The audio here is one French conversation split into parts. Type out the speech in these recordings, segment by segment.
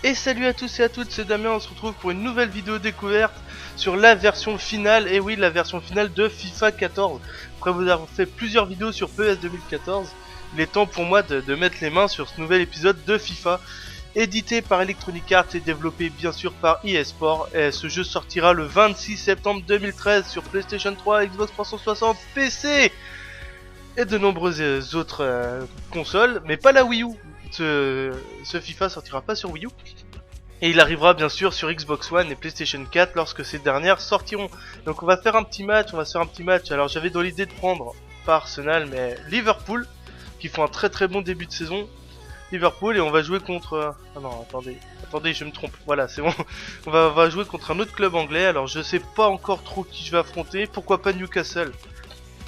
Et salut à tous et à toutes, c'est Damien, on se retrouve pour une nouvelle vidéo découverte sur la version finale, et oui, la version finale de FIFA 14. Après vous avoir fait plusieurs vidéos sur PES 2014, il est temps pour moi de mettre les mains sur ce nouvel épisode de FIFA, édité par Electronic Arts et développé bien sûr par EA Sports. Et ce jeu sortira le 26 septembre 2013 sur PlayStation 3, Xbox 360, PC et de nombreuses autres consoles, mais pas la Wii U. Ce FIFA sortira pas sur Wii U. Et il arrivera bien sûr sur Xbox One et PlayStation 4 lorsque ces dernières sortiront. Donc on va faire un petit match, Alors j'avais dans l'idée de prendre pas Arsenal mais Liverpool, qui font un très très bon début de saison. Liverpool, et on va jouer contre... Ah non, attendez, je me trompe. Voilà, c'est bon. On va jouer contre un autre club anglais. Alors je sais pas encore trop qui je vais affronter. Pourquoi pas Newcastle.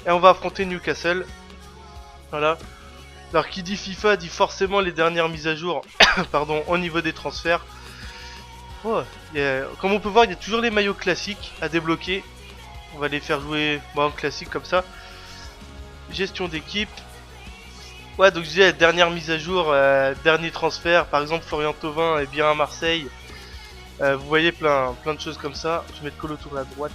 Et on va affronter Newcastle. Voilà. Alors qui dit FIFA dit forcément les dernières mises à jour pardon, au niveau des transferts. Oh, comme on peut voir, il y a toujours les maillots classiques à débloquer. On va les faire jouer en classique comme ça. Gestion d'équipe. Ouais, donc je disais, dernière mise à jour, dernier transfert. Par exemple, Florian Thauvin est bien à Marseille. Vous voyez plein de choses comme ça. Je vais mettre Colo Touré à droite.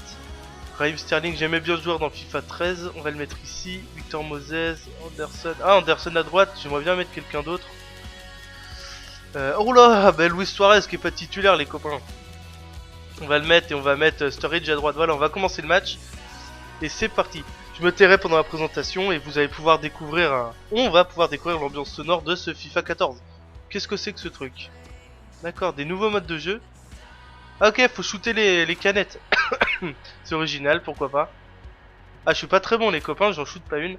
Raheem Sterling, j'aimais bien ce joueur dans FIFA 13. On va le mettre ici. Victor Moses, Anderson. Ah, Anderson à droite. J'aimerais bien mettre quelqu'un d'autre. Oh là, bah Luis Suarez qui est pas titulaire, les copains. On va le mettre et on va mettre Sturridge à droite. Voilà, on va commencer le match. Et c'est parti. Je me tairai pendant la présentation et vous allez pouvoir découvrir on va pouvoir découvrir l'ambiance sonore de ce FIFA 14. Qu'est-ce que c'est que ce truc? D'accord, des nouveaux modes de jeu. Ah, ok, faut shooter les canettes. C'est original, pourquoi pas. Ah, je suis pas très bon les copains, j'en shoot pas une.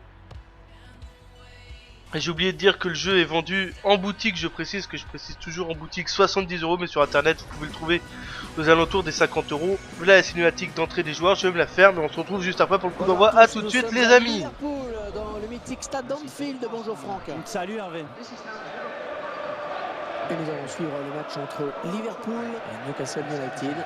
J'ai oublié de dire que le jeu est vendu en boutique, je précise toujours en boutique 70 €, mais sur internet vous pouvez le trouver aux alentours des 50 €. Voilà la cinématique d'entrée des joueurs, je vais me la faire, mais on se retrouve juste après pour le coup d'envoi. A tout de suite les amis. Dans le mythique stade d'Anfield. Bonjour Franck. Salut Hervé. Et nous allons suivre le match entre Liverpool et Newcastle United.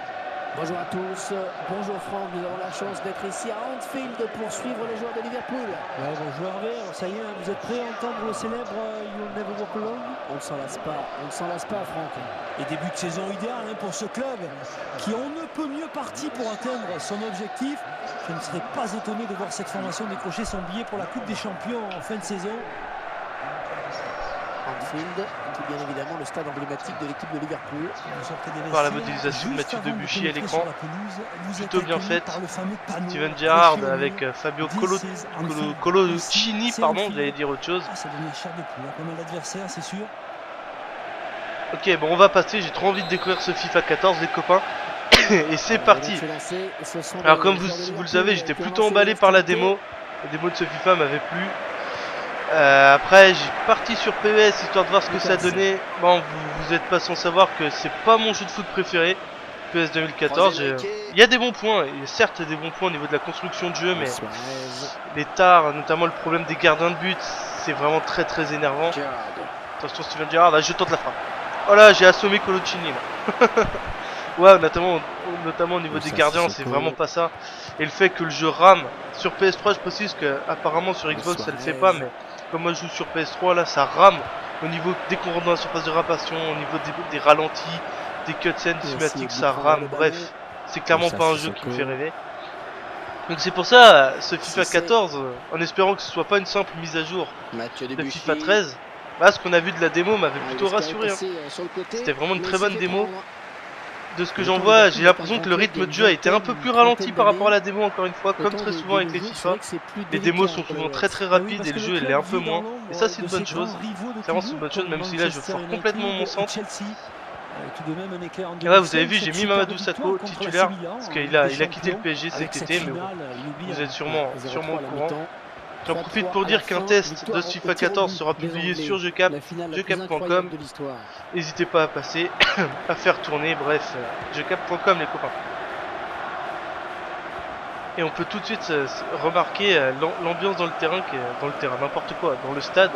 Bonjour à tous, bonjour Franck, nous avons la chance d'être ici à Anfield pour suivre les joueurs de Liverpool. Ouais, bonjour Hervé, alors ça y est, vous êtes prêts à entendre le célèbre You'll Never Walk Alone? On ne s'en lasse pas Franck. Et début de saison idéal pour ce club qui on ne peut mieux parti pour atteindre son objectif. Je ne serais pas étonné de voir cette formation décrocher son billet pour la Coupe des Champions en fin de saison. Anfield, qui est bien évidemment le stade emblématique de l'équipe de Liverpool. Par la modélisation de Mathieu Debuchy à l'écran, plutôt bien faite. Steven Gerrard avec Fabio Coloccini, pardon, j'allais dire autre chose. Ça devient cher de poule, pas mal d'adversaires, c'est sûr. Ok, bon, on va passer, j'ai trop envie de découvrir ce FIFA 14 les copains. Et c'est parti. Alors comme vous le savez, j'étais plutôt emballé par la démo. La démo de ce FIFA m'avait plu. Après j'ai parti sur PES histoire de voir ce que ça donnait. Bon, vous êtes pas sans savoir que c'est pas mon jeu de foot préféré, PES 2014. Il y a des bons points, il y a certes des bons points au niveau de la construction de jeu, mais les tares, notamment le problème des gardiens de but, c'est vraiment très très énervant. Attention Steven Gerrard, là je tente la frappe. Oh là, j'ai assommé Coloccini là. Ouais, notamment au niveau des gardiens, c'est vraiment pas ça. Et le fait que le jeu rame sur PS3, je précise que apparemment sur Xbox ça le fait pas, mais comme moi je joue sur PS3, là ça rame au niveau dès qu'on rentre dans la surface de réparation, au niveau des ralentis, des cutscenes, des cinématiques, ça rame. Bref, c'est clairement pas un jeu qui me fait rêver. Donc c'est pour ça ce FIFA 14, en espérant que ce soit pas une simple mise à jour de FIFA 13. Là, ce qu'on a vu de la démo m'avait plutôt rassuré. C'était vraiment une très bonne démo. De ce que j'en vois, j'ai l'impression que le rythme de jeu a été un peu plus ralenti par rapport à la démo, encore une fois, comme très souvent avec les FIFA. Les démos sont souvent très rapides et le jeu l'est un peu moins. Et ça c'est une bonne chose. Clairement c'est une bonne chose, même si là je foire complètement mon centre. Et là vous avez vu, j'ai mis Mamadou Sakho titulaire, parce qu'il a quitté le PSG cet été, mais bon, vous êtes sûrement au courant. J'en profite pour dire qu'un test de FIFA 14 sera publié sur jeucap, jeucap.com. N'hésitez pas à passer, à faire tourner, bref, jeucap.com les copains. Et on peut tout de suite remarquer l'ambiance dans le terrain, n'importe quoi, dans le stade.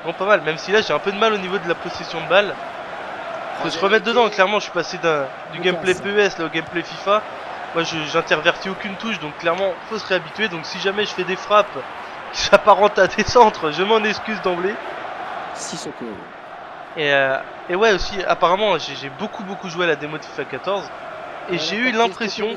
Bon, pas mal, même si là j'ai un peu de mal au niveau de la possession de balle. Faut se remettre dedans, clairement je suis passé du gameplay PES là, au gameplay FIFA. Moi j'intervertis aucune touche, donc clairement faut se réhabituer. Donc si jamais je fais des frappes qui s'apparentent à des centres, je m'en excuse d'emblée. Sissoko. Et ouais aussi, apparemment j'ai beaucoup joué à la démo de FIFA 14 et j'ai eu l'impression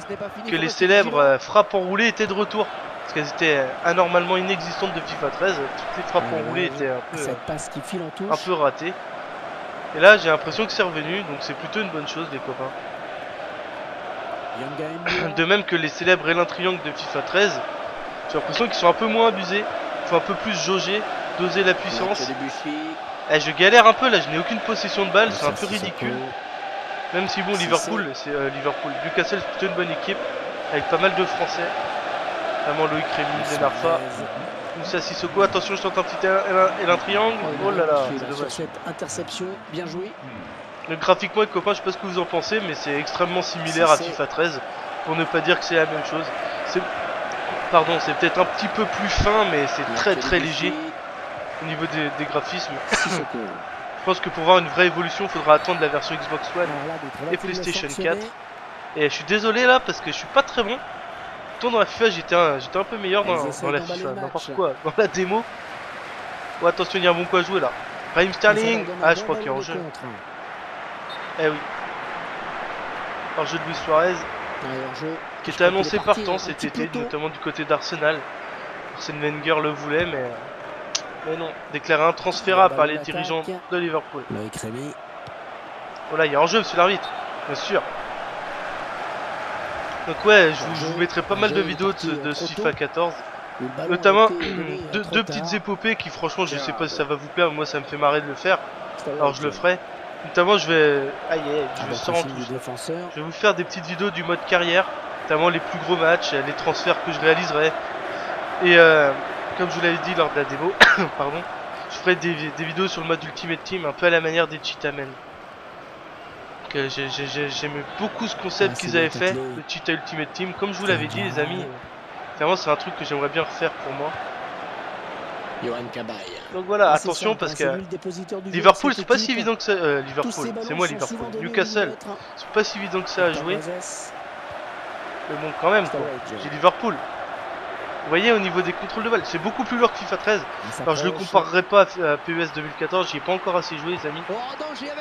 que les célèbres frappes enroulées étaient de retour. Parce qu'elles étaient anormalement inexistantes de FIFA 13, toutes les frappes enroulées étaient cette passe qui file en touche. un peu ratées. Et là j'ai l'impression que c'est revenu, donc c'est plutôt une bonne chose les copains. De même que les célèbres Elin Triangle de FIFA 13, j'ai l'impression qu'ils sont un peu moins abusés, il faut un peu plus jauger, doser la puissance. Eh, je galère un peu là, je n'ai aucune possession de balle, c'est un peu ridicule. Même si bon, Liverpool, Newcastle c'est plutôt une bonne équipe, avec pas mal de Français. Vraiment Loïc Rémy, Lenarfa, Moussa Sissoko, attention je tente un petit Elin Triangle, oh là là, c'est dommage. Cette interception, bien joué. Donc, graphiquement les copains, je sais pas ce que vous en pensez, mais c'est extrêmement similaire à FIFA 13, pour ne pas dire que c'est la même chose. Pardon, c'est peut-être un petit peu plus fin, mais c'est très léger au niveau des graphismes. Je pense que pour voir une vraie évolution, il faudra attendre la version Xbox One et PlayStation 4. Et je suis désolé là, parce que je suis pas très bon. Pourtant dans la FIFA, j'étais un peu meilleur dans la FIFA, n'importe quoi. Dans la démo. Oh attention, il y a un bon coup à jouer là. Raheem Sterling. Ah, je crois qu'il est en jeu. Eh oui. Par jeu de Luis Suarez. Qui était annoncé partant cet été, notamment du côté d'Arsenal. Arsène Wenger le voulait, mais non. Déclaré intransférable par les dirigeants de Liverpool. Oh là, il y a un jeu, monsieur l'arbitre. Bien sûr. Donc ouais, je vous mettrai pas mal de vidéos de FIFA 14. Notamment deux petites épopées qui franchement je sais pas si ça va vous plaire, mais moi ça me fait marrer de le faire. Alors je le ferai. Notamment je vais... Aïe, je sors en touche. Je vais vous faire des petites vidéos du mode carrière. Notamment les plus gros matchs, les transferts que je réaliserai. Et comme je vous l'avais dit lors de la démo, pardon, je ferai des vidéos sur le mode Ultimate Team, un peu à la manière des Cheetah Men. J'aimais beaucoup ce concept qu'ils avaient fait, le Cheetah Ultimate Team. Comme je vous l'avais dit les amis, clairement c'est un truc que j'aimerais bien refaire pour moi. Donc voilà, attention parce que Liverpool c'est pas si évident que ça. Liverpool, c'est moi Liverpool. Newcastle, c'est pas si évident que ça à jouer. Mais bon quand même quoi. J'ai Liverpool. Vous voyez au niveau des contrôles de balle, c'est beaucoup plus lourd que FIFA 13. Alors je le comparerai pas à PES 2014, j'y ai pas encore assez joué les amis.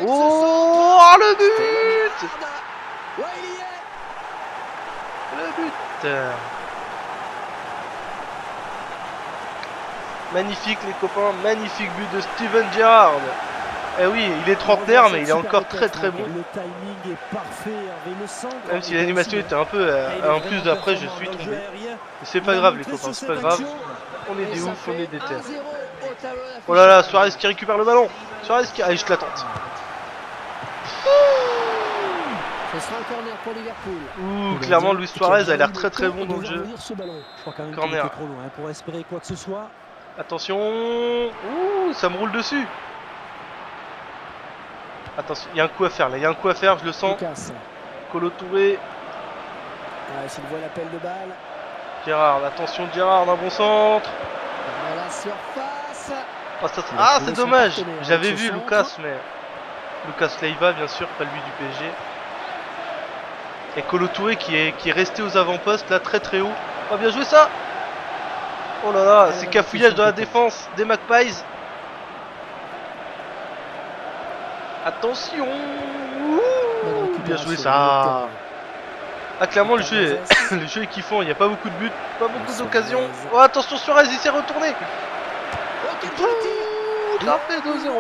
Oh le but! Le but! Magnifique les copains, magnifique but de Steven Gerrard. Eh oui, il est trentenaire mais il est encore très bon. Même si l'animation était un peu... en plus d'après je suis tombé. Mais c'est pas grave les copains, c'est pas grave. On est des oufs, on est des terres. Oh là là, Suarez qui récupère le ballon. Suarez qui... Allez, je te la tente. Ouh, clairement Luis Suarez a l'air très bon dans le jeu. Corner. Attention. Ouh, ça me roule dessus. Attention, il y a un coup à faire là, il y a un coup à faire, je le sens. Kolo Touré. S'il voit l'appel de balle. Gérard, attention Gérard, un bon centre. Ah, c'est dommage. J'avais vu Lucas, mais Lucas Leiva bien sûr, pas lui du PSG. Et Kolo Touré qui est resté aux avant-postes là très haut. Oh bien joué ça. Oh là là, c'est cafouillage dans la défense des Magpies. Attention. Ouh, bien joué ça. Ah clairement le jeu est kiffant, il n'y a pas beaucoup de buts, pas beaucoup d'occasions. Oh attention Suarez, il s'est retourné. Il a fait 2-0.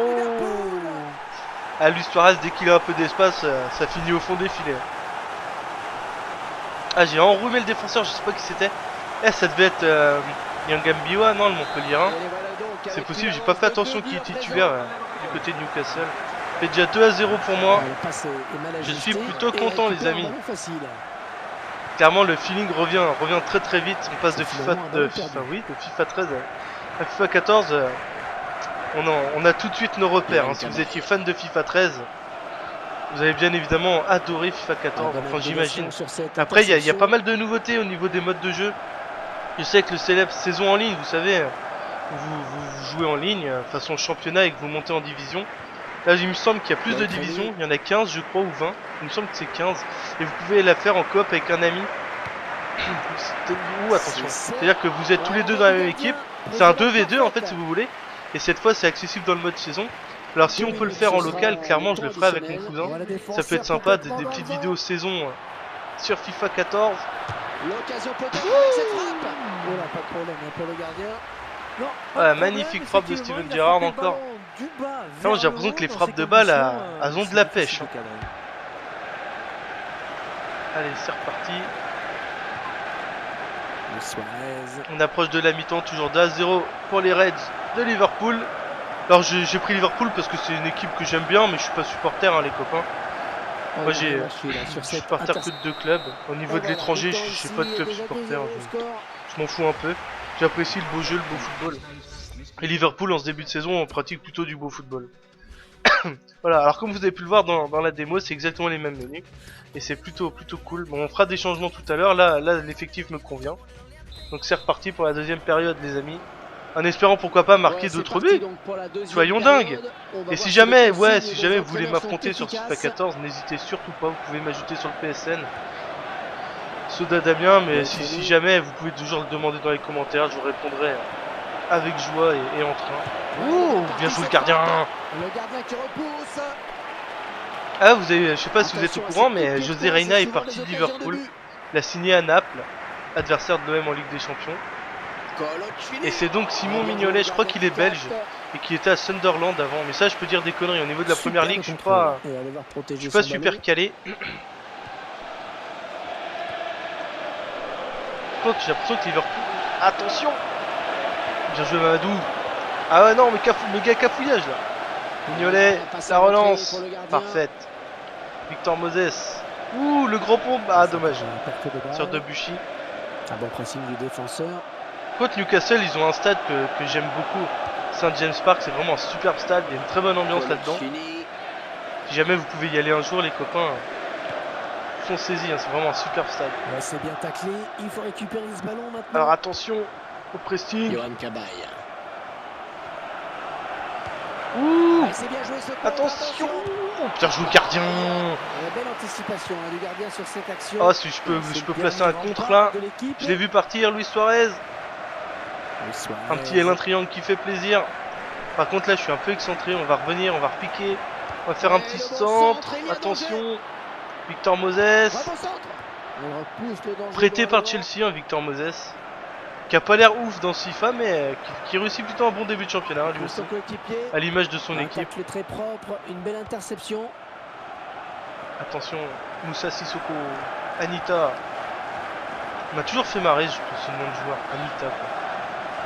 Ah lui Suarez, dès qu'il a un peu d'espace, ça finit au fond des filets. Ah j'ai enrhumé le défenseur, je sais pas qui c'était. Eh ça devait être Yangambiwa, non le Montpellierin. C'est possible, j'ai pas fait attention qui est titulaire du côté de Newcastle. C'est déjà 2-0 pour moi. Je suis plutôt content les amis. Clairement le feeling revient très vite. On passe de FIFA 13 à FIFA 14. On a tout de suite nos repères. Si vous étiez fan de FIFA 13, vous avez bien évidemment adoré FIFA 14. Enfin j'imagine. Après il y a pas mal de nouveautés au niveau des modes de jeu. Je sais que le célèbre saison en ligne, vous savez, vous jouez en ligne façon championnat et que vous montez en division. Là il me semble qu'il y a plus de divisions, il y en a 15 je crois ou 20, il me semble que c'est 15. Et vous pouvez la faire en coop avec un ami. Ouh attention, c'est-à-dire que vous êtes tous les deux dans la même équipe, c'est un 2v2 en fait si vous voulez. Et cette fois c'est accessible dans le mode saison. Alors si on peut le faire en local, clairement je le ferai avec mon cousin. Ça peut être sympa, des petites vidéos saison sur FIFA 14. L'occasion peut-être avec cette frappe. Oh là, pas de problème pour le gardien. Non, Ouais, magnifique frappe de Steven Gerrard encore. Non, j'ai l'impression que les frappes de balle, elles ont de la pêche. Allez, c'est reparti. On approche de la mi-temps, toujours 2-0 pour les Reds de Liverpool. Alors j'ai pris Liverpool parce que c'est une équipe que j'aime bien, mais je suis pas supporter, hein, les copains. Moi je suis supporter que de deux clubs. Au niveau de l'étranger, j'ai pas de club supporter. Je m'en fous un peu. J'apprécie le beau jeu, le beau football. Et Liverpool en ce début de saison, on pratique plutôt du beau football. Voilà, alors comme vous avez pu le voir dans la démo, c'est exactement les mêmes menus. Et c'est plutôt cool. Bon, on fera des changements tout à l'heure. Là l'effectif me convient. Donc c'est reparti pour la deuxième période, les amis. En espérant pourquoi pas marquer d'autres buts. Soyons dingues. Et si jamais vous voulez m'affronter sur FIFA 14, n'hésitez surtout pas, vous pouvez m'ajouter sur le PSN. Soda Damien, mais si jamais, vous pouvez toujours le demander dans les commentaires, je vous répondrai avec joie et en train. Oh, bien joué le gardien. Le gardien qui repousse. Ah, je sais pas si vous êtes au courant, mais José Reina est parti de Liverpool. Il a signé à Naples, adversaire de l'OM en Ligue des Champions. Et c'est donc Simon Mignolet, je crois qu'il est belge et qui était à Sunderland avant. Mais ça, je peux dire des conneries. Au niveau de la première ligue, je suis pas super calé. J'ai l'impression que Liverpool. Attention! Bien joué Mamadou. Ah ouais non, mais méga cafouillage là. Mignolet, la relance. Parfaite. Victor Moses. Ouh, le grand pompe. Ah dommage. Sur Debuchy. Un bon pressing du défenseur. Contre Newcastle, ils ont un stade que j'aime beaucoup. Saint James Park, c'est vraiment un superbe stade. Il y a une très bonne ambiance là-dedans. Si jamais vous pouvez y aller un jour, les copains, foncez-y. Hein, c'est vraiment un superbe stade. Ouais, c'est bien taclé. Il faut récupérer ce ballon maintenant. Alors attention au pressing. Yohan Cabaye. Ouh, bien joué, ce attention. Oh, bien joué le gardien. Belle anticipation du gardien sur cette action. Oh, si je peux placer un contre là. Je l'ai vu partir, Luis Suarez. Un petit élan triangle qui fait plaisir. Par contre là je suis un peu excentré. On va revenir, on va repiquer. On va faire un petit centre. Attention. Victor Moses. Prêté par Chelsea, hein, Victor Moses. Qui a pas l'air ouf dans FIFA, mais qui réussit plutôt un bon début de championnat, hein, lui aussi. À l'image de son équipe. Très propre, une belle interception. Attention, Moussa Sissoko. Anita. Il m'a toujours fait marrer ce nom de joueur. Anita quoi.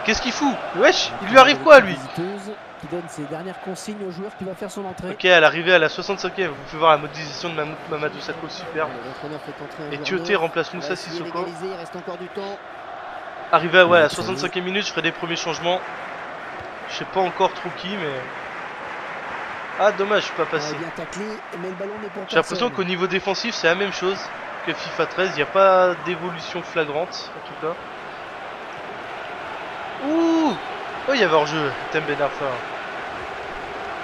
Qu'est-ce qu'il fout? Wesh, il lui arrive quoi lui? Qui donne ses dernières consignes au joueur qui va faire son entrée. Ok, à l'arrivée à la 65e, vous pouvez voir la modélisation de Mamadou Sakho, superbe. Et Tioté remplace Moussa Sissoko. Arrivé à la 65e minute, je ferai des premiers changements. Je sais pas encore trop qui, mais... Ah dommage, je suis pas passé. J'ai l'impression qu'au niveau défensif, c'est la même chose que FIFA 13. Il n'y a pas d'évolution flagrante, en tout cas. Ouh! Oh, il y avait hors-jeu, Thème Ben Arfa.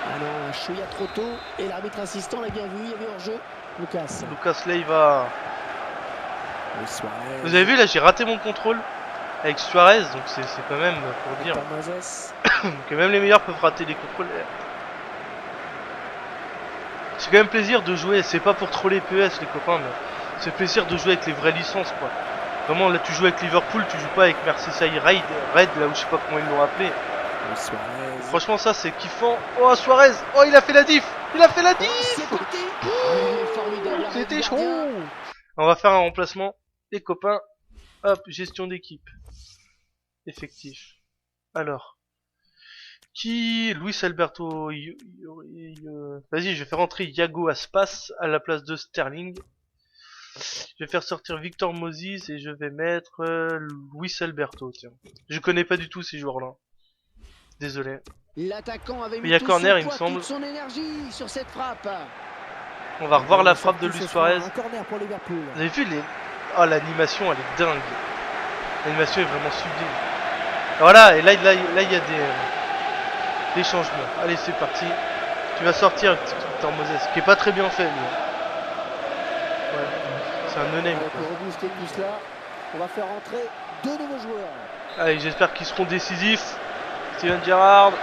Ah non, un chouïa trop tôt. Et l'arbitre assistant l'a bien vu, il y avait hors-jeu. Lucas Leiva. Vous avez vu, là, j'ai raté mon contrôle avec Suarez, donc c'est quand même pour dire que même les meilleurs peuvent rater les contrôles. C'est quand même plaisir de jouer, c'est pas pour troller PES les copains, mais c'est plaisir de jouer avec les vraies licences quoi. Vraiment là tu joues avec Liverpool, tu joues pas avec Merseyside Red là où je sais pas comment ils l'ont appelé. Franchement ça c'est kiffant. Oh Suarez, oh il a fait la diff. Il a fait la diff. C'était chaud. On va faire un remplacement. Les copains. Hop, gestion d'équipe. Effectif. Alors. Qui Luis Alberto. Vas-y, je vais faire entrer Iago Aspas à la place de Sterling. Je vais faire sortir Victor Moses et je vais mettre Luis Alberto. Tiens. Je connais pas du tout ces joueurs-là. Désolé. L'attaquant avait il y a corner, il me semble. Son énergie sur cette frappe. On va revoir la frappe de Luis Suarez. Vous avez vu les... Oh, l'animation, elle est dingue. L'animation est vraiment sublime. Voilà, et là il y a des changements. Allez, c'est parti. Tu vas sortir Victor Moses, qui est pas très bien fait, lui. Ouais, c'est un no-name. Pour rebooster tout cela, on va faire entrer deux nouveaux joueurs. Allez, j'espère qu'ils seront décisifs. Steven Gerrard.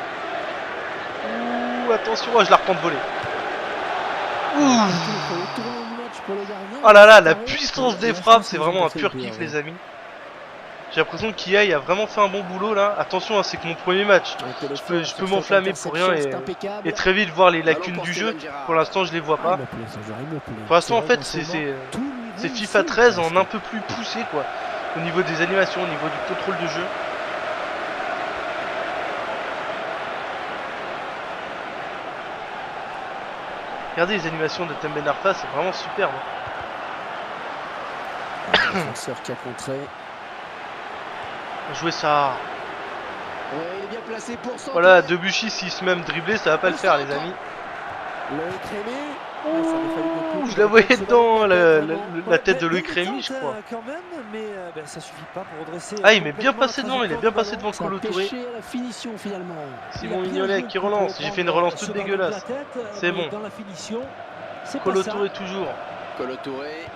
attention, oh, je la reprends de voler. Ouh. Le tournant du match pour le gardien. Oh là là, la puissance des frappes, c'est vraiment un pur kiff, les amis. J'ai l'impression qu'IA a vraiment fait un bon boulot là. Attention, hein, c'est que mon premier match. Je peux m'enflammer pour rien et très vite voir les lacunes du jeu. Pour l'instant, je les vois pas. Pour l'instant, en fait, c'est FIFA 13 en un peu plus poussé quoi. Au niveau des animations, au niveau du contrôle de jeu. Regardez les animations de Temben Arfa, c'est vraiment superbe. Le défenseur qui a contré. Jouer ça. Ouais, il est bien placé pour centrer. Voilà, Debuchy s'il se met à me dribbler, ça va pas le faire les amis. Loïc Rémy. Ouh, je la voyais dedans, la tête de Loïc Rémy, je crois. Quand même, mais ça suffit pas pour redresser. Ah, il m'est bien passé devant, il est bien passé devant Kolo Touré. La finition finalement. Simon Mignolet qui relance, j'ai fait une relance toute dégueulasse. C'est bon. Dans la finition, Kolo Touré toujours. Kolo Touré.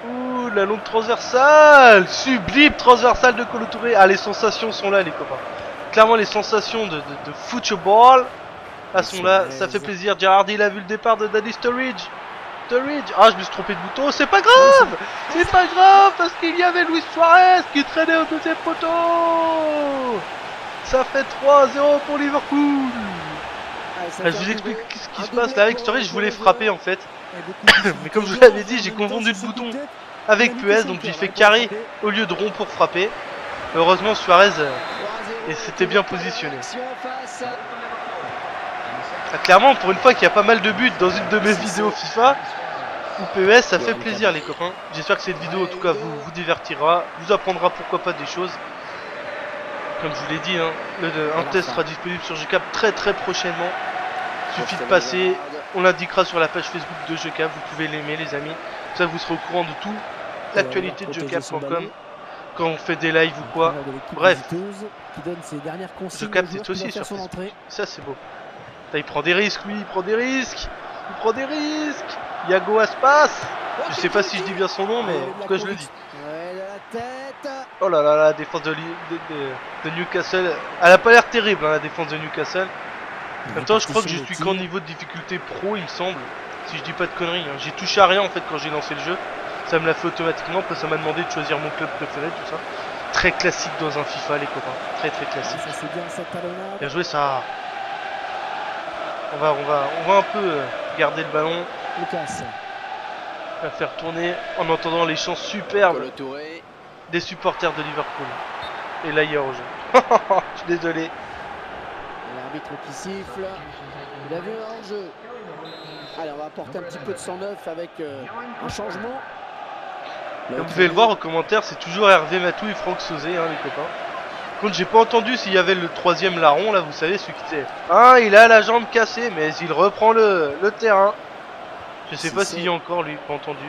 Ouh, la longue transversale. Sublime transversale de Kolo Touré. Ah, les sensations sont là les copains. Clairement les sensations de football. Ah, sont là, ça fait plaisir. Gerrard, il a vu le départ de Danny Sturridge. Ah, je me suis trompé de bouton. C'est pas grave. C'est pas grave parce qu'il y avait Luis Suarez qui traînait au deuxième poteau. Ça fait 3-0 pour Liverpool. Je vous explique ce qui se passe là avec Sturridge. Je voulais frapper en fait. Mais comme je vous l'avais dit, j'ai confondu le bouton avec PES. Donc j'ai fait carré au lieu de rond pour frapper. Heureusement, Suarez s'était bien positionné. Ah, clairement, pour une fois qu'il y a pas mal de buts dans une de mes vidéos FIFA ou PES, ça fait plaisir les copains. J'espère que cette vidéo en tout cas vous divertira, vous apprendra pourquoi pas des choses. Comme je vous l'ai dit, hein, un test sera disponible sur GCap très prochainement. Suffit de passer, on l'indiquera sur la page Facebook de GCap, vous pouvez l'aimer les amis. Ça vous serez au courant de tout, l'actualité de GCap.com, quand on fait des lives ou quoi. Bref, GCap c'est aussi sur Facebook, ça c'est beau. Il prend des risques, lui, il prend des risques. Yago Aspas. Je sais pas si je dis bien son nom, mais pourquoi je le dis. Oh là là, la défense de Newcastle. Elle a pas l'air terrible, hein, la défense de Newcastle. En même temps, je crois que je suis qu'en niveau de difficulté pro, il me semble. Si je dis pas de conneries. Hein. J'ai touché à rien en fait quand j'ai lancé le jeu. Ça me l'a fait automatiquement, parce que ça m'a demandé de choisir mon club préféré, tout ça. Très classique dans un FIFA, les copains. Très classique. Bien joué, ça. On va un peu garder le ballon. Lucas. On va faire tourner en entendant les chants superbes des supporters de Liverpool. Et là il y a hors-jeu. Je suis désolé. L'arbitre qui siffle. Il a vu un hors-jeu. Allez, on va apporter un petit peu de sang neuf avec un changement. Vous pouvez le voir en commentaire, c'est toujours Hervé Matou et Franck Sauzé, hein, les copains. Contre, j'ai pas entendu s'il y avait le troisième larron là, vous savez, celui qui était. Hein, il a la jambe cassée, mais il reprend le terrain. Je sais pas s'il y a encore lui, pas entendu.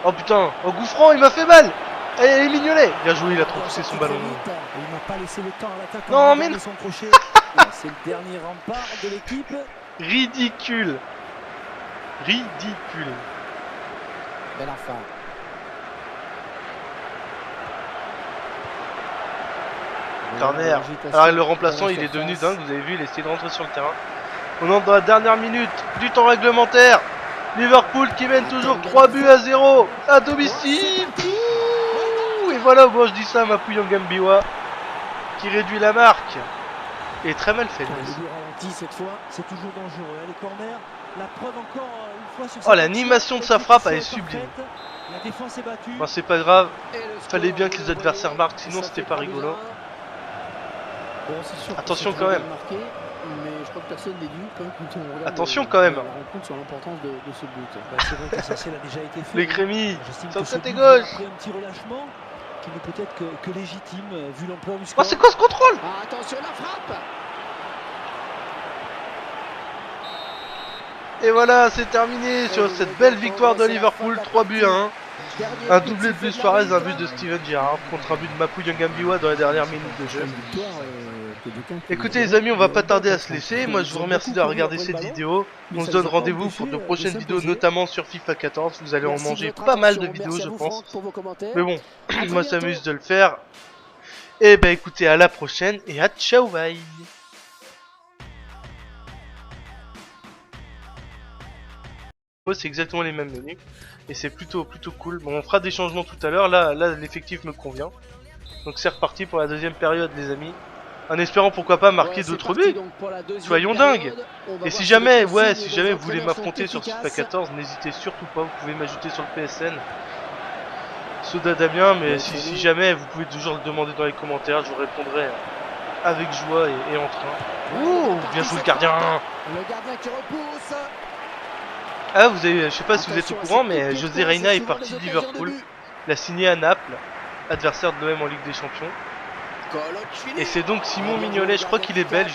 Oh putain, oh Gouffran, il m'a fait mal. Et Mignolet, bien joué, il a trop poussé son ballon. Il n'a pas laissé le temps à l'attaque. Non mais non. C'est le dernier rempart de l'équipe. Ridicule. Belle affaire. Corner. Alors le remplaçant il est devenu dingue, vous avez vu, il a essayé de rentrer sur le terrain. On entre dans la dernière minute du temps réglementaire. Liverpool qui mène toujours 3-0 à domicile. Et voilà, moi je dis ça à Mapuyo Gambiwa qui réduit la marque. Et très mal fait. Cette fois, c'est toujours dangereux. Les corners, la preuve encore une fois sur oh, l'animation de sa frappe elle est sublime. La défense est battue. Bon, c'est pas grave. Fallait bien que les adversaires marquent, sinon c'était pas rigolo. Bon, sûr attention quand même. Marqué, mais je crois que personne n'est dû quand même. Attention quand même. Sur l'importance de ce but. C'est vrai que l'essentiel a déjà été fait. Les Crémy, sur côté gauche. Un petit relâchement qui n'est peut-être que légitime vu l'ampleur du Oh, score. c'est quoi ce contrôle? Ah, attention la frappe. Et voilà, c'est terminé sur cette belle victoire de Liverpool, 3-1. Un doublé de Luis Suarez, un but de Steven Gerrard contre un but de Mapuyo Gambiwa dans les dernières minutes de jeu. Écoutez les amis, on va pas tarder à se laisser. Moi je vous remercie d'avoir regardé cette vidéo. On se donne rendez-vous pour de prochaines vidéos, notamment sur FIFA 14. Vous allez en manger pas mal de vidéos je pense. Mais bon, moi ça m'amuse de le faire. Et bah écoutez, à la prochaine et à ciao bye. fois c'est exactement les mêmes menus. Et c'est plutôt cool. Bon, on fera des changements tout à l'heure. Là l'effectif me convient. Donc c'est reparti pour la deuxième période, les amis. En espérant pourquoi pas marquer d'autres buts. Soyons dingues. Et si jamais, si jamais vous voulez m'affronter sur FIFA 14, n'hésitez surtout pas. Vous pouvez m'ajouter sur le PSN. Soda Damien, mais si jamais, vous pouvez toujours le demander dans les commentaires. Je vous répondrai avec joie et en train. Oh, bien joué le gardien. Le gardien qui repousse. Ah, vous avez, je sais pas si vous êtes au courant, mais José Reina est parti de Liverpool. Il a signé à Naples, adversaire de l'OM en Ligue des Champions. Et c'est donc Simon Mignolet, je crois qu'il est belge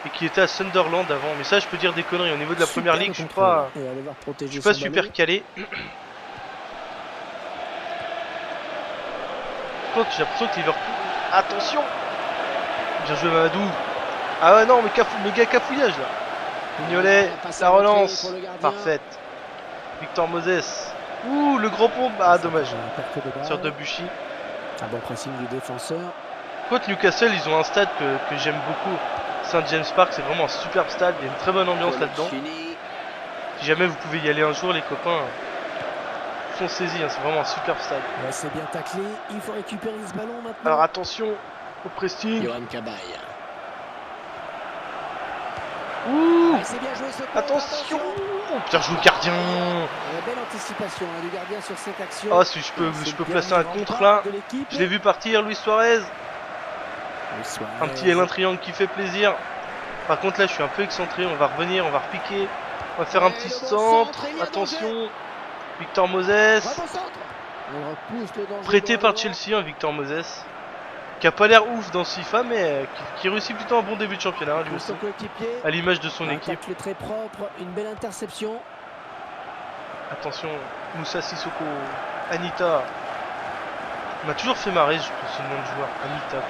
et qui était à Sunderland avant. Mais ça, je peux dire des conneries. Au niveau de la première ligue, je suis pas super calé. Par contre, j'ai l'impression que Liverpool. Attention! Bien joué Mamadou. Ah ouais, non, mais méga cafouillage là. Mignolet, la relance. Parfaite. Victor Moses. Ouh, le gros pompe. Ah, dommage. Sur Debuchy. Un bon pressing du défenseur. Contre Newcastle, ils ont un stade que j'aime beaucoup. Saint James Park, c'est vraiment un superbe stade. Il y a une très bonne ambiance là-dedans. Si jamais vous pouvez y aller un jour, les copains, foncez-y. Hein, c'est vraiment un superbe stade. Ouais, c'est bien taclé. Il faut récupérer ce ballon maintenant. Alors attention au pressing. Yohan Cabaye. Ouh, Bien joué, attention. Bien joué le gardien. Belle anticipation du gardien sur cette action. Oh, si je peux placer un contre là. Je l'ai vu partir, Luis Suarez. Un petit L1 triangle qui fait plaisir. Par contre là je suis un peu excentré. On va revenir, on va repiquer. On va faire un petit centre. Attention. Victor Moses. Prêté par Chelsea, hein, Victor Moses. Qui a pas l'air ouf dans ce FIFA, mais qui réussit plutôt un bon début de championnat, lui aussi. À l'image de son équipe. Très propre, une belle interception. Attention, Moussa Sissoko, Anita. On m'a toujours fait marrer ce nom de joueur, Anita.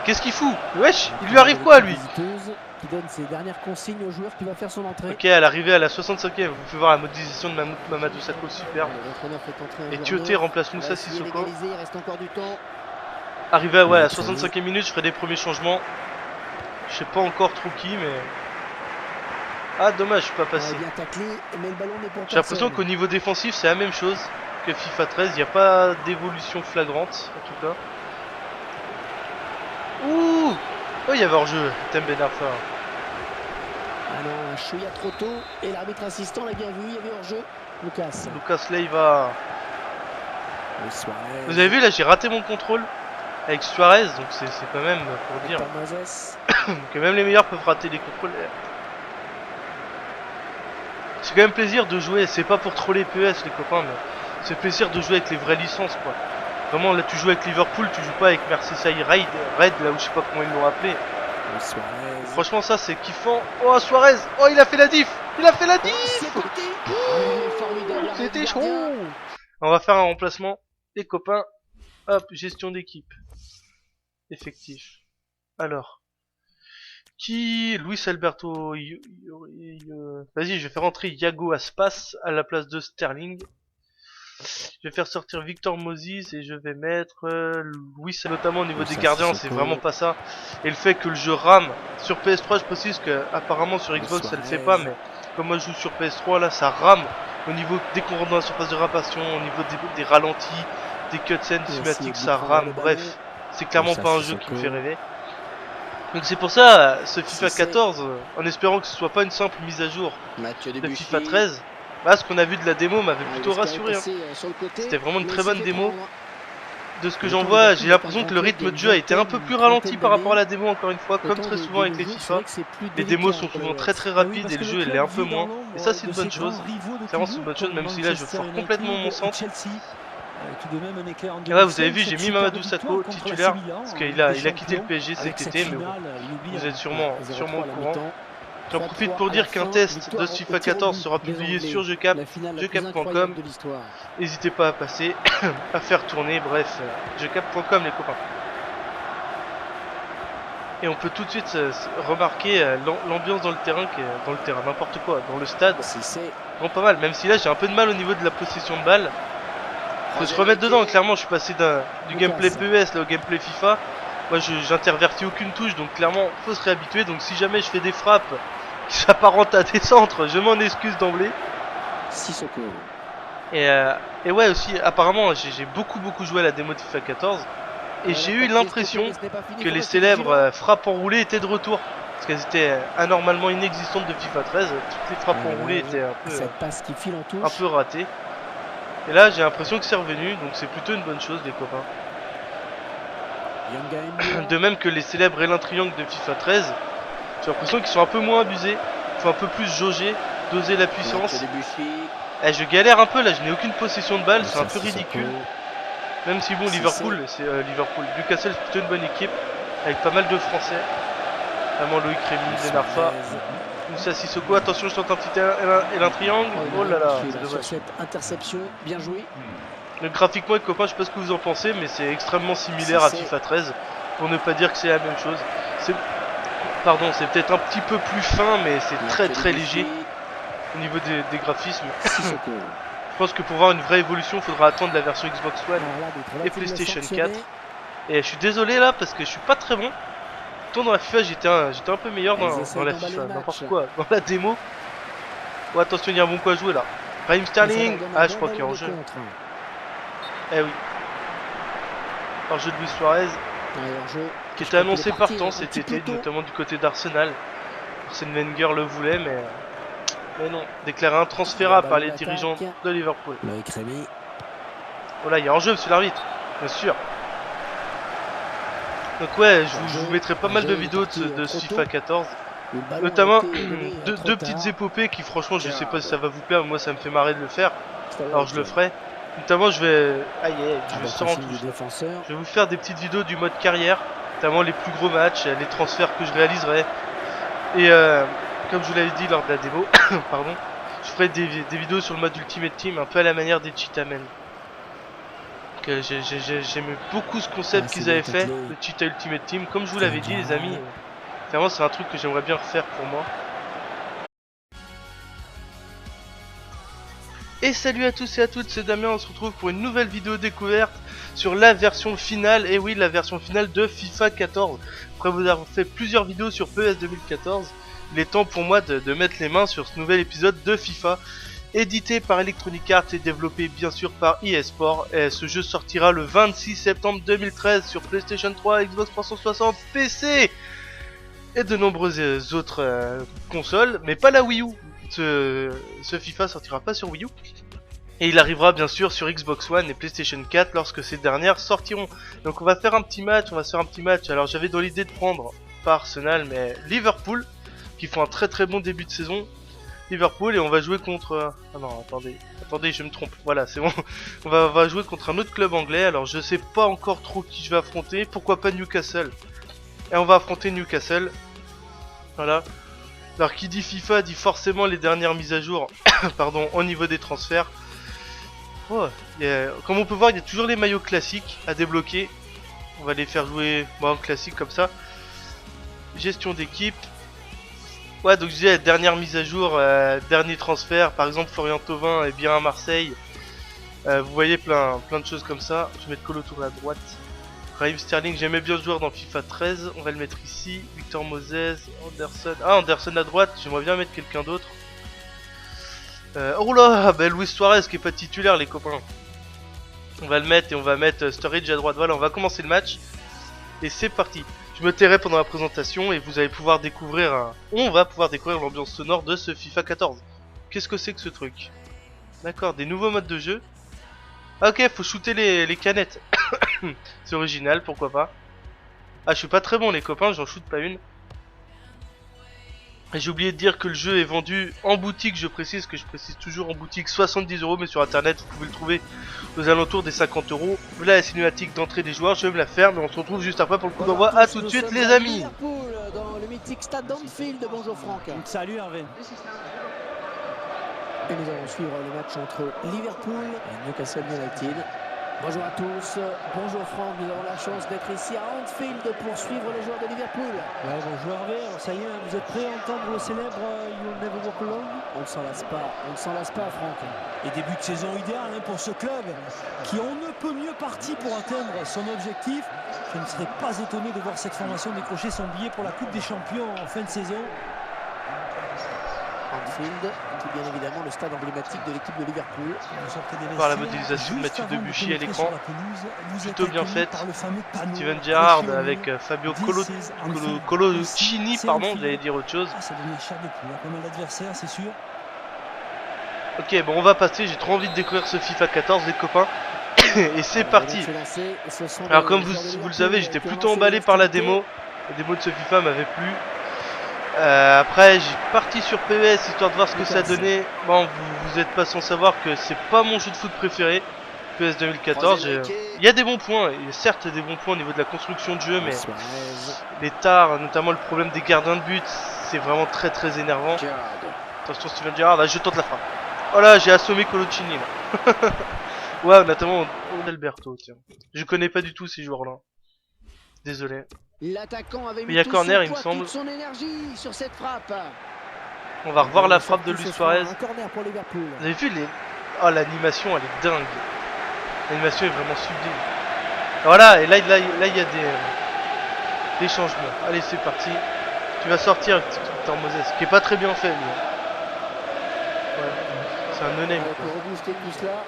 Qu'est-ce qu'il fout? Wesh, il lui arrive quoi lui? Qui donne ses dernières consignes au joueur qui va faire son entrée. Ok, à l'arrivée à la 65e, vous pouvez voir la modélisation de Mamadou Sakho, superbe. Et Tioté remplace Moussa Sissoko. Il reste encore du temps. Arrivé à la 65e minute, je ferai des premiers changements. Je sais pas encore trop qui, mais... Ah, dommage, je suis pas passé. J'ai l'impression qu'au niveau défensif, c'est la même chose que FIFA 13. Il n'y a pas d'évolution flagrante, en tout cas. Ouh! Oh, il y avait hors-jeu, Thème Ben Arfa. Ah non, un chouïa trop tôt. Et l'arbitre assistant l'a bien vu, il y avait hors-jeu. Lucas Leiva. Vous avez vu, là, j'ai raté mon contrôle avec Suarez, donc c'est quand même pour dire que même les meilleurs peuvent rater les contrôles. C'est quand même plaisir de jouer, c'est pas pour troller PES les copains, mais c'est plaisir de jouer avec les vraies licences quoi. Vraiment là tu joues avec Liverpool, tu joues pas avec Merseyside Red là où je sais pas comment ils l'ont appelé. Franchement ça c'est kiffant. Oh Suarez, oh il a fait la diff. Il a fait la diff. C'était chaud. On va faire un remplacement les copains. Hop, gestion d'équipe. Effectif. Alors. Qui Luis Alberto. Vas-y, je vais faire entrer Iago Aspas à la place de Sterling. Je vais faire sortir Victor Moses et je vais mettre Luis, notamment au niveau des gardiens, c'est vraiment pas ça. Et le fait que le jeu rame sur PS3, je précise que apparemment sur Xbox ça le fait pas, mais comme moi je joue sur PS3, là ça rame au niveau dès qu'on rentre dans la surface de réparation, au niveau des ralentis, des cutscenes cinématiques, ça rame. Bref, c'est clairement pas un jeu qui me fait rêver. Donc c'est pour ça, ce FIFA 14, en espérant que ce soit pas une simple mise à jour de FIFA 13, bah, ce qu'on a vu de la démo m'avait plutôt rassuré. Hein. C'était vraiment une très bonne démo. De ce que j'en vois, j'ai l'impression que le rythme de jeu a été un peu plus ralenti par rapport à la démo, encore une fois, comme très souvent avec les FIFA. Les démos sont souvent très rapides et le jeu l'est un peu moins. Et ça c'est une bonne chose. Clairement c'est une bonne chose, même si là je foire complètement mon centre. Et là vous avez vu, j'ai mis Mamadou Sakho titulaire, parce qu'il a quitté le PSG cet été, mais bon, vous êtes sûrement au courant. J'en profite pour dire qu'un test de FIFA 14 sera publié sur jeucap, jeucap.com. N'hésitez pas à passer, à faire tourner, bref, jeucap.com les copains. Et on peut tout de suite remarquer l'ambiance dans le terrain, n'importe quoi, dans le stade. Bon, pas mal, même si là j'ai un peu de mal au niveau de la possession de balle. Faut se remettre dedans, clairement je suis passé du gameplay PES là au gameplay FIFA. Moi j'intervertis aucune touche, donc clairement faut se réhabituer. Donc si jamais je fais des frappes qui s'apparentent à des centres, je m'en excuse d'emblée. Sissoko. Et ouais aussi, apparemment, j'ai beaucoup joué à la démo de FIFA 14. Et j'ai eu l'impression que les célèbres frappes enroulées étaient de retour. Parce qu'elles étaient anormalement inexistantes de FIFA 13. Toutes les frappes enroulées étaient cette passe qui file en touche. un peu ratées. Et là, j'ai l'impression que c'est revenu. Donc c'est plutôt une bonne chose, les copains. De même que les célèbres Elin Triangle de FIFA 13. J'ai l'impression qu'ils sont un peu moins abusés. Il faut un peu plus jauger, doser la puissance. Et je galère un peu là, je n'ai aucune possession de balle, c'est un peu ridicule. Même si bon, Liverpool, Newcastle c'est plutôt une bonne équipe, avec pas mal de Français. Notamment Loïc Rémy, Lenarfa, Moussa Sissoko. Attention, je tente un petit Elin Triangle. Oh là là, c'est dommage. Cette interception, bien joué. Graphiquement, les copains, je sais pas ce que vous en pensez, mais c'est extrêmement similaire à FIFA 13. Pour ne pas dire que c'est la même chose. Pardon, c'est peut-être un petit peu plus fin, mais c'est très léger au niveau des graphismes. Je pense que pour voir une vraie évolution, il faudra attendre la version Xbox One et PlayStation 4. Et je suis désolé là parce que je suis pas très bon. Pourtant dans la FIFA j'étais un peu meilleur dans la FIFA, n'importe quoi. Dans la démo. Oh attention, il y a un bon coup à jouer là. Raheem Sterling. Ah, je crois qu'il est en jeu. Eh oui. Par jeu de Luis Suarez. Qui était annoncé partant cet été, notamment du côté d'Arsenal. Arsène Wenger le voulait, mais non. Déclaré intransférable par les dirigeants de Liverpool. Oh là, il y a en jeu, monsieur l'arbitre. Bien sûr. Donc ouais, je vous mettrai pas mal de vidéos de ce FIFA 14. Notamment deux petites épopées qui franchement je sais pas si ça va vous plaire, mais moi ça me fait marrer de le faire. Alors je le ferai. Notamment je vais... Aïe aïe, je sors en touche. Je vais vous faire des petites vidéos du mode carrière. Notamment les plus gros matchs, les transferts que je réaliserai. Et comme je vous l'avais dit lors de la démo, pardon, je ferai des vidéos sur le mode Ultimate Team, un peu à la manière des Cheetah Men. J'aimais beaucoup ce concept qu'ils avaient fait, le Cheetah Ultimate Team. Comme je vous l'avais dit les amis, vraiment c'est un truc que j'aimerais bien refaire pour moi. Et salut à tous et à toutes, c'est Damien, on se retrouve pour une nouvelle vidéo découverte sur la version finale, et oui la version finale de FIFA 14. Après vous avoir fait plusieurs vidéos sur PES 2014, il est temps pour moi de mettre les mains sur ce nouvel épisode de FIFA. Édité par Electronic Arts et développé bien sûr par eSport. Et ce jeu sortira le 26 septembre 2013 sur PlayStation 3, Xbox 360, PC et de nombreuses autres consoles, mais pas la Wii U. Ce FIFA sortira pas sur Wii U. Et il arrivera bien sûr sur Xbox One et PlayStation 4 lorsque ces dernières sortiront. Donc on va faire un petit match, Alors j'avais dans l'idée de prendre pas Arsenal mais Liverpool, qui font un très bon début de saison. Liverpool, et on va jouer contre... Ah non, attendez, je me trompe. Voilà, c'est bon. On va jouer contre un autre club anglais. Alors je sais pas encore trop qui je vais affronter. Pourquoi pas Newcastle? Et on va affronter Newcastle. Voilà. Alors qui dit FIFA dit forcément les dernières mises à jour pardon, au niveau des transferts. Oh, comme on peut voir, il y a toujours les maillots classiques à débloquer. On va les faire jouer en classique comme ça. Gestion d'équipe. Ouais, donc je disais, dernière mise à jour, dernier transfert, par exemple Florian Thauvin est bien à Marseille. Vous voyez plein de choses comme ça. Je vais mettre Kolo Touré à droite. Raheem Sterling, j'aimais bien ce joueur dans FIFA 13, on va le mettre ici. Victor Moses, Anderson. Ah, Anderson à droite, j'aimerais bien mettre quelqu'un d'autre. Oh là, bah Luis Suarez qui est pas titulaire les copains. On va le mettre et on va mettre Sturridge à droite. Voilà, on va commencer le match. Et c'est parti. Je me tairai pendant la présentation et vous allez pouvoir découvrir on va pouvoir découvrir l'ambiance sonore de ce FIFA 14. Qu'est-ce que c'est que ce truc? D'accord, des nouveaux modes de jeu. Ok, faut shooter les canettes. C'est original, pourquoi pas. Ah, je suis pas très bon les copains, j'en shoot pas une. Et j'ai oublié de dire que le jeu est vendu en boutique, je précise toujours en boutique 70 €, mais sur internet vous pouvez le trouver aux alentours des 50 €. Voilà la cinématique d'entrée des joueurs, je vais me la faire, mais on se retrouve juste après pour le coup d'envoi. A tout de suite les amis. Dans le mythique stade d'Anfield. Bonjour Franck. Salut Hervé. Et nous allons suivre le match entre Liverpool et Newcastle United. Bonjour à tous, bonjour Franck, nous avons la chance d'être ici à Anfield pour suivre les joueurs de Liverpool. Ouais, bonjour Hervé, alors ça y est, vous êtes prêts à entendre le célèbre You'll Never Walk Alone? On ne s'en lasse pas Franck. Et début de saison idéal pour ce club qui on ne peut mieux parti pour atteindre son objectif. Je ne serais pas étonné de voir cette formation décrocher son billet pour la Coupe des Champions en fin de saison. Anfield, qui est bien évidemment le stade emblématique de l'équipe de Liverpool. Par la modélisation de Mathieu Debuchy à l'écran. Plutôt bien faite. Steven Steven Gerrard avec Fabio Coloccini, pardon, j'allais dire autre chose. Ça devient cher de poule, pas mal d'adversaires, c'est sûr. Ok, bon, on va passer. J'ai trop envie de découvrir ce FIFA 14, les copains. Et c'est parti. Alors, comme vous le savez, j'étais plutôt emballé par la démo. La démo de ce FIFA m'avait plu. Après, j'ai parti sur PES histoire de voir ce que ça donnait. Bon, vous êtes pas sans savoir que c'est pas mon jeu de foot préféré. PES 2014, il y a des bons points. Il y a certes des bons points au niveau de la construction de jeu, mais les tares, notamment le problème des gardiens de but, c'est vraiment très très énervant. Attention, Steven Gerrard, là, je tente la frappe. Voilà, j'ai assommé Coloccini là. Ouais, notamment Alberto, tiens. Je connais pas du tout ces joueurs-là. Désolé. L'attaquant avait Il y a mis corner, il me toute semble. son énergie sur cette frappe. On va revoir la frappe de Luis Suarez. Un corner pour Liverpool. Vous avez vu les... Oh, l'animation, elle est dingue. L'animation est vraiment sublime. Voilà, et là il y a des changements. Allez, c'est parti. Tu vas sortir Victor Moses, qui est pas très bien fait, lui. Ouais, c'est un no-name. Pour rebooster tout cela,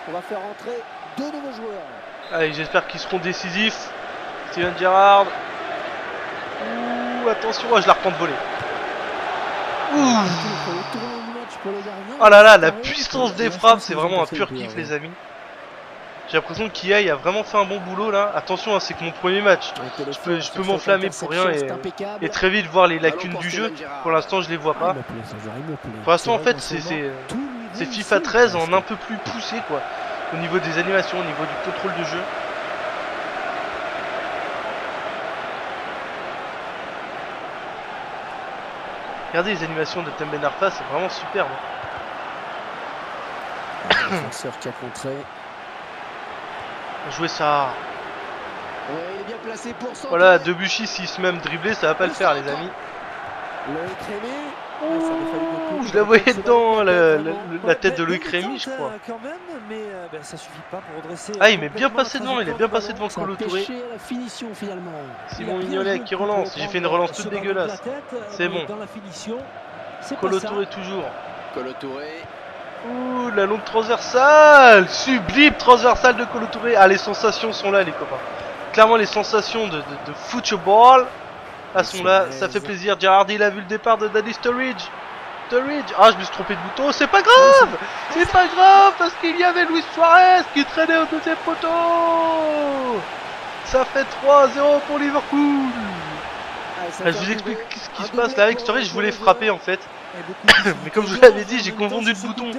on va faire entrer deux nouveaux joueurs. Allez, j'espère qu'ils seront décisifs. Steven Gerrard. Ouh, attention, je la reprends de voler. Ouh. Oh là là, la puissance des frappes, c'est vraiment un pur kiff, les amis. J'ai l'impression qu'EA a vraiment fait un bon boulot là. Attention, c'est que mon premier match. Je peux m'enflammer pour rien et très vite voir les lacunes du jeu. Pour l'instant, je les vois pas. Pour l'instant, en fait, c'est FIFA 13 en un peu plus poussé quoi. Au niveau des animations, au niveau du contrôle de jeu. Regardez les animations de Temben Arfa, c'est vraiment superbe. Le défenseur qui a contré. Jouer ça. Ouais, il est bien placé pour centrer. Voilà, Debuchy s'il se met à me dribbler, ça va pas le faire les amis. Loïc Rémy. Ouh, je la voyais dedans, la tête de Loïc Rémy, je crois. Quand même, mais ça suffit pas pour redresser. Ah, il m'est bien passé devant, il est bien passé devant Kolo Touré. La finition finalement. Simon Mignolet qui relance, j'ai fait une relance toute dégueulasse. C'est bon. Kolo Touré toujours. Kolo Touré. Ouh, la longue transversale. Sublime transversale de Kolo Touré. Ah, les sensations sont là les copains. Clairement les sensations de football sont là, ça fait plaisir. Gerrard, il a vu le départ de Danny Sturridge. Ah, je me suis trompé de bouton, c'est pas grave. C'est pas grave parce qu'il y avait Luis Suarez qui traînait au deuxième poteau. Ça fait 3-0 pour Liverpool. Je vous explique ce qui se passe là avec Sturridge, je voulais frapper en fait. Mais comme je vous l'avais dit, j'ai confondu le bouton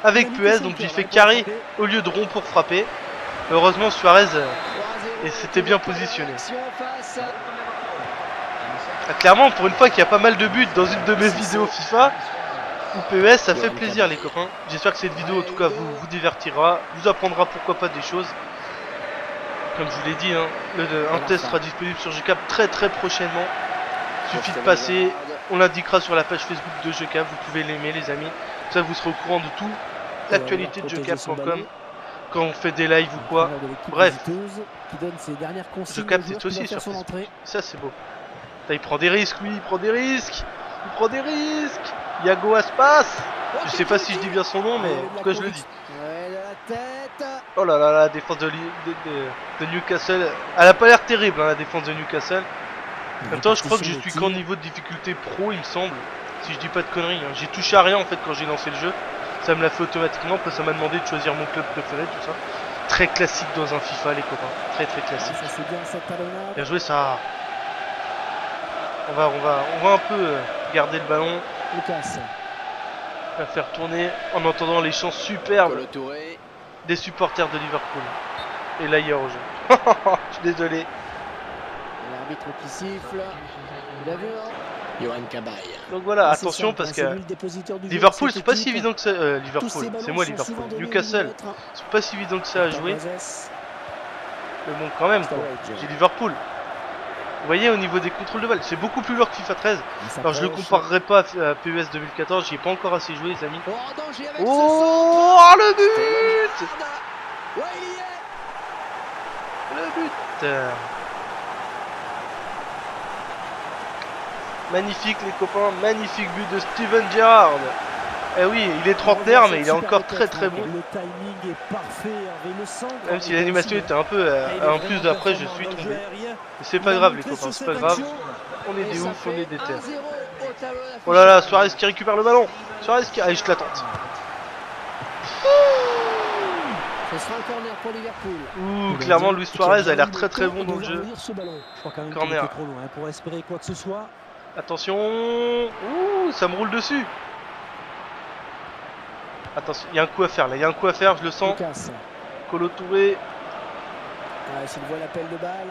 avec PES, donc j'ai fait carré au lieu de rond pour frapper. Heureusement Suarez s'était bien positionné. Ah, clairement, pour une fois qu'il y a pas mal de buts dans une de mes vidéos FIFA ou PES, ça fait plaisir les copains. J'espère que cette vidéo en tout cas vous divertira, vous apprendra pourquoi pas des choses. Comme je vous l'ai dit, hein, un test sera disponible sur GCAP très prochainement. Il suffit de passer, on l'indiquera sur la page Facebook de GCAP, vous pouvez l'aimer les amis. Ça vous serez au courant de tout, l'actualité de GCAP.com, quand on fait des lives ou quoi. Bref, GCAP c'est aussi sur Facebook, ça c'est beau. Là, il prend des risques, lui, il prend des risques. Iago Aspas. Je sais pas si je dis bien son nom, mais pourquoi je le dis. Oh là là, la défense de Newcastle. Elle a pas l'air terrible, hein, la défense de Newcastle. En même temps, je crois que je suis qu'en niveau de difficulté pro, il me semble. Si je dis pas de conneries. Hein. J'ai touché à rien en fait quand j'ai lancé le jeu. Ça me l'a fait automatiquement, parce que ça m'a demandé de choisir mon club préféré, tout ça. Très classique dans un FIFA, les copains. Très classique. Bien joué, ça. On va un peu garder le ballon. Lucas. On va faire tourner en entendant les chants superbes des supporters de Liverpool. Et là il y a hors-jeu. Je suis désolé. L'arbitre qui siffle. Il a vu Yohan Cabaye. Donc voilà, attention parce que Liverpool c'est pas si évident que ça. Liverpool, c'est moi Liverpool. Newcastle, c'est pas si évident que ça à jouer. Mais bon quand même quoi. J'ai Liverpool. Vous voyez au niveau des contrôles de balle, c'est beaucoup plus lourd que FIFA 13. Alors je le comparerai pas à PES 2014, j'y ai pas encore assez joué les amis. Oh le but. Le but. Magnifique les copains, magnifique but de Steven Gerrard. Eh oui, il est trentenaire mais il est encore très très bon. Le timing est parfait, Hervé, le centre. Même si l'animation était un peu en plus d'après je suis tombé. Mais c'est pas grave les copains, c'est pas grave. On est des ouf, on est des terres. Oh là là, Suarez qui récupère le ballon. Suarez qui... Allez, je te la tente. Ce sera un corner pour Liverpool. Ouh, clairement Luis Suarez a l'air très très bon dans le jeu. Je crois quand même qu'il Corner. était trop loin pour espérer quoi que ce soit. Attention. Ouh, ça me roule dessus. Attention, il y a un coup à faire là, il y a un coup à faire, je le sens. Lucas. Kolo Touré. Ouais, s'il voit l'appel de balle.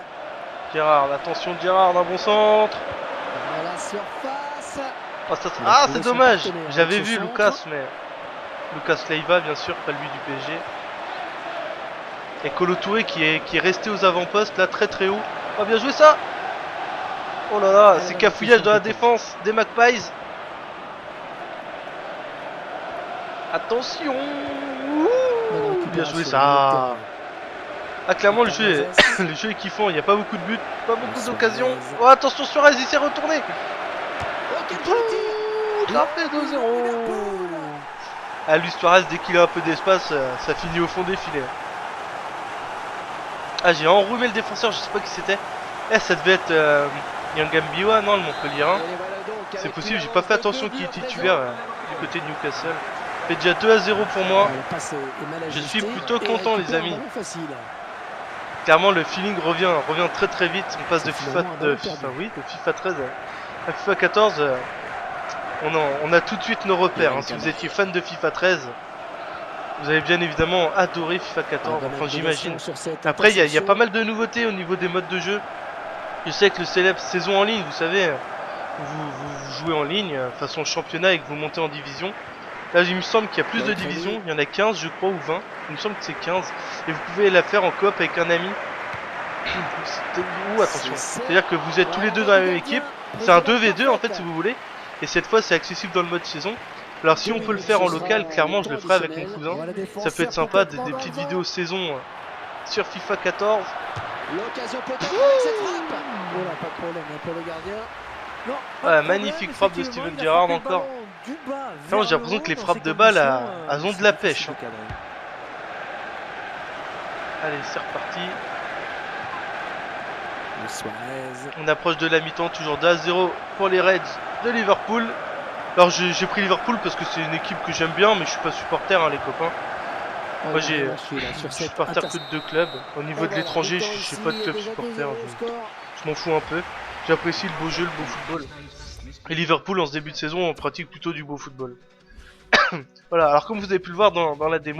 Gerrard, attention Gerrard, un bon centre. À la surface. Oh, ça, Il a ah, trouvé c'est son dommage. partenaire J'avais avec ce vu centre. Lucas, mais Lucas Leiva, bien sûr, pas lui du PSG. Et Kolo Touré qui est resté aux avant-postes, là, très très haut. Oh, bien joué ça. Oh là là, c'est cafouillage dans la défense des Magpies. Attention. Ouh, bien joué ça. Ah, clairement le jeu est, le jeu est kiffant, il n'y a pas beaucoup de buts, pas beaucoup d'occasions. Oh, attention Suarez, il s'est retourné. Il a fait 2-0. Ah, lui Suarez, dès qu'il a un peu d'espace, ça finit au fond des filets. Ah, j'ai enrhumé le défenseur, je sais pas qui c'était. Eh, ça devait être Yangambiwa, non, le Montpellier. C'est possible, j'ai pas fait attention qui est titulaire du côté de Newcastle. Ça fait déjà 2-0 pour moi. Je suis plutôt content, les amis. Clairement, le feeling revient très très vite. On passe de FIFA 13 à FIFA 14. On a tout de suite nos repères. Hein. Si vous étiez fan de FIFA 13, vous avez bien évidemment adoré FIFA 14. Enfin, j'imagine. Après, il y a pas mal de nouveautés au niveau des modes de jeu. Je sais que le célèbre saison en ligne, vous savez, vous jouez en ligne, façon championnat et que vous montez en division. Là, il me semble qu'il y a plus de divisions. Il y en a 15, je crois, ou 20. Il me semble que c'est 15. Et vous pouvez la faire en coop avec un ami. Ouh, attention. C'est-à-dire que vous êtes tous les deux dans la même équipe. C'est un 2v2 en fait, si vous voulez. Et cette fois, c'est accessible dans le mode saison. Alors, si on peut le faire en local, clairement, je le ferai avec mon cousin. Ça peut être sympa, des petites vidéos saison sur FIFA 14. L'occasion peut-être avec cette frappe. Oh là, pas de problème, pour le gardien. Non, Ouais, magnifique frappe de Steven Gerrard encore. Non, j'ai l'impression que les frappes de balle, elles ont de la pêche. Hein. Allez, c'est reparti. On approche de la mi-temps, toujours 2-0 pour les Reds de Liverpool. Alors j'ai pris Liverpool parce que c'est une équipe que j'aime bien, mais je suis pas supporter, hein, les copains. Moi je suis supporter que de deux clubs. Au niveau de l'étranger, je sais pas de club supporter. Je m'en fous un peu. J'apprécie le beau jeu, le beau football. Et Liverpool, en ce début de saison, on pratique plutôt du beau football. Voilà, alors comme vous avez pu le voir dans la démo,